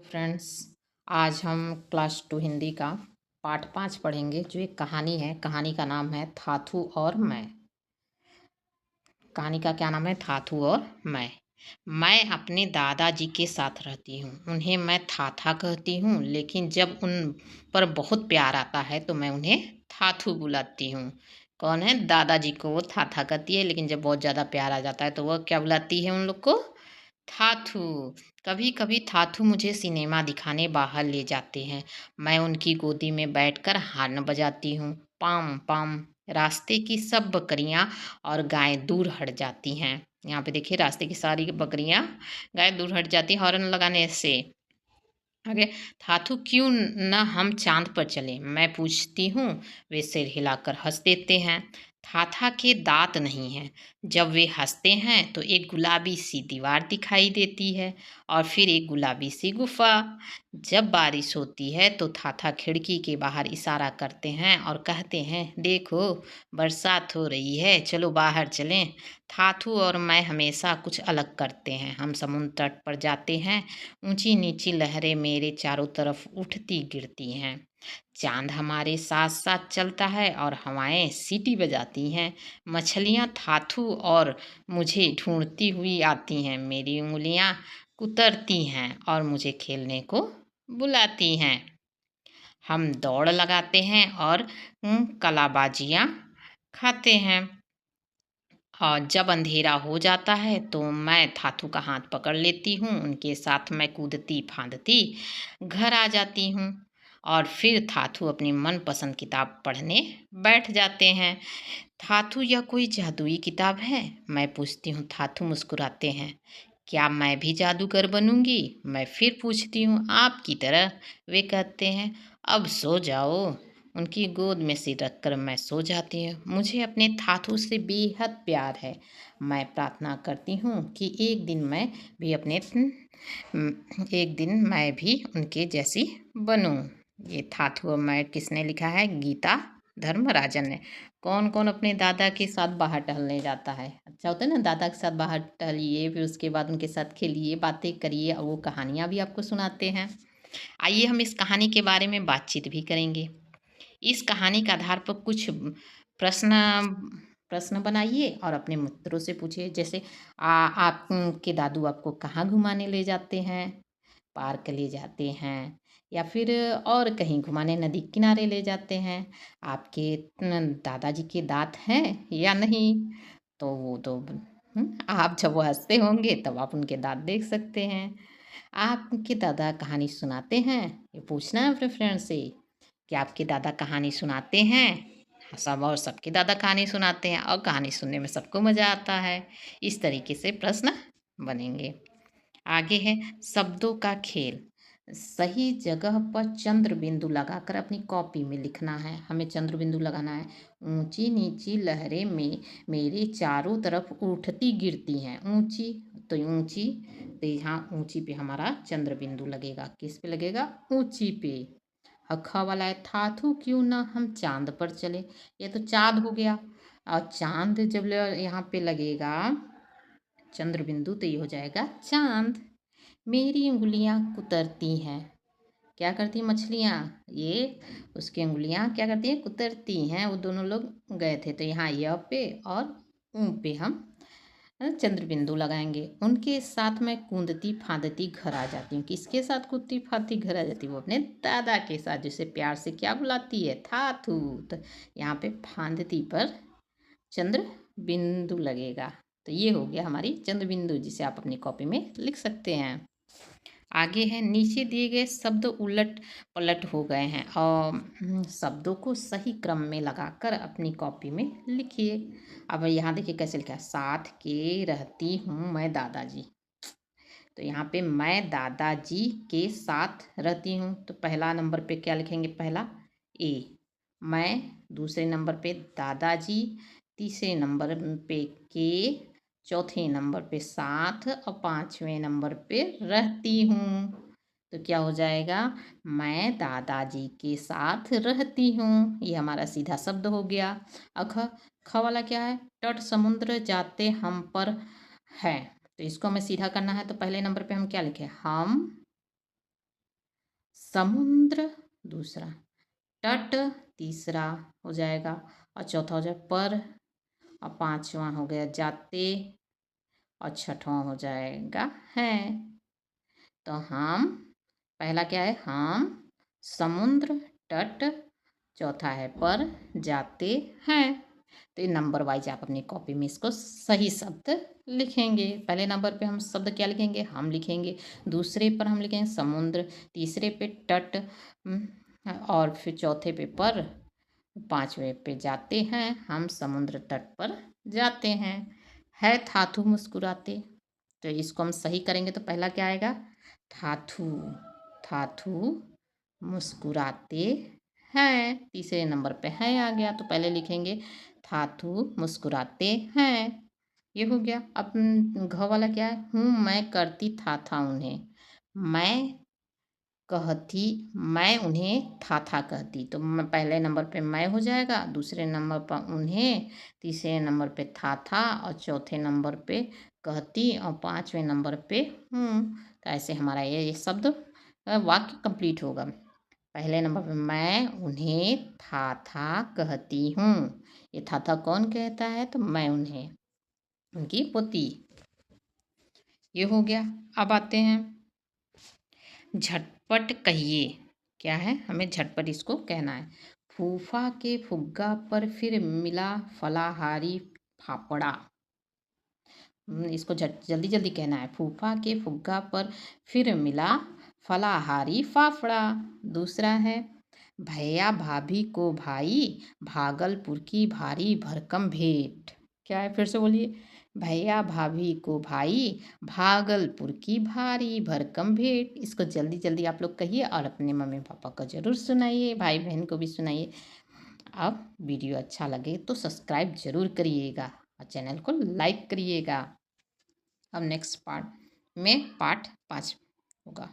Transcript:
Friends, आज हम class 2 Hindi का पाठ 5 पढ़ेंगे। जो एक कहानी है, कहानी का नाम है थाथू और मैं। कहानी का क्या नाम है? थाथू और मैं अपने दादाजी के साथ रहती हूँ। उन्हें मैं थाथा कहती हूँ, लेकिन जब उन पर बहुत प्यार आता है तो मैं उन्हें थाथू बुलाती हूँ। कौन है? दादाजी को वो थाथा कहती है, लेकिन जब बहुत ज़्यादा प्यार आ जाता है तो वह क्या बुलाती है उन लोग को? थाथू। कभी कभी थाथू मुझे सिनेमा दिखाने बाहर ले जाते हैं। मैं उनकी गोदी में बैठकर हार्न बजाती हूँ, पाम पाम। रास्ते की सब बकरियां और गायें दूर हट जाती हैं। यहाँ पे देखिए, रास्ते की सारी बकरियां गायें दूर हट जाती हैं हॉर्न लगाने से। आगे, थाथू क्यों न हम चांद पर चले, मैं पूछती हूँ। वे सिर हिलाकर हंस देते हैं। थाथा के दांत नहीं हैं। जब वे हंसते हैं तो एक गुलाबी सी दीवार दिखाई देती है और फिर एक गुलाबी सी गुफा। जब बारिश होती है तो थाथा खिड़की के बाहर इशारा करते हैं और कहते हैं, देखो बरसात हो रही है, चलो बाहर चलें। थाथू और मैं हमेशा कुछ अलग करते हैं। हम समुद्र तट पर जाते हैं। ऊंची नीची लहरें मेरे चारों तरफ उठती गिरती हैं। चांद हमारे साथ साथ चलता है और हवाएं सीटी बजाती हैं। मछलियां थाथू और मुझे ढूंढती हुई आती हैं। मेरी उंगलियां कुतरती हैं और मुझे खेलने को बुलाती हैं। हम दौड़ लगाते हैं और कलाबाजियाँ खाते हैं। और जब अंधेरा हो जाता है तो मैं थाथू का हाथ पकड़ लेती हूँ। उनके साथ मैं कूदती फांदती घर आ जाती हूँ और फिर थाथू अपनी मनपसंद किताब पढ़ने बैठ जाते हैं। थाथू, यह कोई जादुई किताब है? मैं पूछती हूँ। थाथू मुस्कुराते हैं। क्या मैं भी जादूगर बनूंगी? मैं फिर पूछती हूँ। आपकी तरह? वे कहते हैं। अब सो जाओ। उनकी गोद में सिर रखकर मैं सो जाती हूँ। मुझे अपने थाथू से बेहद प्यार है। मैं प्रार्थना करती हूँ कि एक दिन मैं भी उनके जैसी बनूं। ये थाथू और मैं किसने लिखा है? गीता धर्मराजन ने। कौन कौन अपने दादा के साथ बाहर टहलने जाता है? अच्छा होता है ना, दादा के साथ बाहर टहलिए, फिर उसके बाद उनके साथ खेलिए, बातें करिए और वो कहानियाँ भी आपको सुनाते हैं। आइए हम इस कहानी के बारे में बातचीत भी करेंगे। इस कहानी के आधार पर कुछ प्रश्न प्रश्न बनाइए और अपने मित्रों से पूछिए। जैसे आपके दादू आपको कहाँ घुमाने ले जाते हैं? पार्क ले जाते हैं या फिर और कहीं घुमाने, नदी किनारे ले जाते हैं? आपके दादाजी के दांत हैं या नहीं? तो वो तो आप जब वो हंसते होंगे तब आप उनके दांत देख सकते हैं। आपके दादा कहानी सुनाते हैं? ये पूछना है अपने फ्रेंड से कि आपके दादा कहानी सुनाते हैं। सब और सबके दादा कहानी सुनाते हैं और कहानी सुनने में सबको मज़ा आता है। इस तरीके से प्रश्न बनेंगे। आगे है शब्दों का खेल। सही जगह पर चंद्र बिंदु लगाकर अपनी कॉपी में लिखना है। हमें चंद्र बिंदु लगाना है। ऊंची नीची लहरें में मेरे चारों तरफ उठती गिरती हैं। ऊंची, तो ऊंची, तो यहाँ ऊंची पे हमारा चंद्र बिंदु लगेगा। किस पे लगेगा? ऊंची पे। अखा वाला है थाथू क्यों ना हम चांद पर चले। ये तो चांद हो गया। और चांद जब यहाँ पे लगेगा चंद्र बिंदु तो ये हो जाएगा चांद। मेरी उंगलियां कुतरती हैं। क्या करती हैं मछलियाँ? ये उसकी उंगलियां क्या करती हैं? कुतरती हैं। वो दोनों लोग गए थे तो यहाँ य पे और ऊ पे हम चंद्र बिंदु लगाएंगे। उनके साथ मैं कूदती फांदती घर आ जाती हूँ। किसके साथ कूदती फांदती घर आ जाती हूँ? वो अपने दादा के साथ, जिसे प्यार से क्या बुलाती है? थाथू। तो यहाँ पे फांदती पर चंद्र बिंदु लगेगा। तो ये हो गया हमारी चंद्र बिंदु, जिसे आप अपनी कॉपी में लिख सकते हैं। आगे है नीचे दिए गए शब्द उलट पलट हो गए हैं और शब्दों को सही क्रम में लगाकर अपनी कॉपी में लिखिए। अब यहाँ देखिए कैसे लिखा है। साथ के रहती हूँ मैं दादाजी। तो यहाँ पे मैं दादाजी के साथ रहती हूँ, तो पहला नंबर पे क्या लिखेंगे? पहला ए। मैं दूसरे नंबर पे दादाजी, तीसरे नंबर पे के, चौथे नंबर पे साथ और पांचवें नंबर पे रहती हूँ। तो क्या हो जाएगा? मैं दादाजी के साथ रहती हूँ। ये हमारा सीधा शब्द हो गया। अख, ख वाला क्या है? तट समुद्र जाते हम पर है। तो इसको हमें सीधा करना है तो पहले नंबर पे हम क्या लिखें? हम समुद्र दूसरा, तट तीसरा हो जाएगा, और चौथा हो जाएगा पर, और पांचवा हो गया जाते, और छठवां हो जाएगा है। तो हम पहला क्या है, हम समुद्र तट, चौथा है पर जाते हैं। तो ये नंबर वाइज आप अपनी कॉपी में इसको सही शब्द लिखेंगे। पहले नंबर पे हम शब्द क्या लिखेंगे, हम लिखेंगे। दूसरे पर हम लिखेंगे समुद्र, तीसरे पे तट, और फिर चौथे पे पर, पांचवे पे जाते हैं, हम समुद्र तट पर जाते हैं। है थाथू मुस्कुराते, तो इसको हम सही करेंगे तो पहला क्या आएगा, थाथू, थाथू मुस्कुराते हैं। तीसरे नंबर पे है आ गया, तो पहले लिखेंगे थाथू मुस्कुराते हैं, ये हो गया। अब घ वाला क्या है, हूँ मैं करती था उन्हें, मैं कहती, मैं उन्हें था कहती, तो मैं पहले नंबर पे मैं हो जाएगा, दूसरे नंबर पर उन्हें, तीसरे नंबर पे था, और चौथे नंबर पे कहती, और पांचवें नंबर पे हूँ। तो ऐसे हमारा ये शब्द वाक्य कंप्लीट होगा। पहले नंबर पे मैं उन्हें था कहती हूँ, ये था कौन कहता है, तो मैं उन्हें, उनकी पोती, ये हो गया। अब आते हैं झटपट कहिए, क्या है, हमें झटपट इसको कहना है। फूफा के फुग्गा पर फिर मिला फलाहारी फाफड़ा, इसको जल्दी जल्दी कहना है। फूफा के फुग्गा पर फिर मिला फलाहारी फाफड़ा। दूसरा है भैया भाभी को भाई भागलपुर की भारी भरकम भेंट, क्या है, फिर से बोलिए। भैया भाभी को भाई भागलपुर की भारी भरकम भेंट, इसको जल्दी जल्दी आप लोग कहिए और अपने मम्मी पापा को ज़रूर सुनाइए, भाई बहन को भी सुनाइए। अब वीडियो अच्छा लगे तो सब्सक्राइब ज़रूर करिएगा और चैनल को लाइक करिएगा। अब नेक्स्ट पार्ट में पार्ट 5 होगा।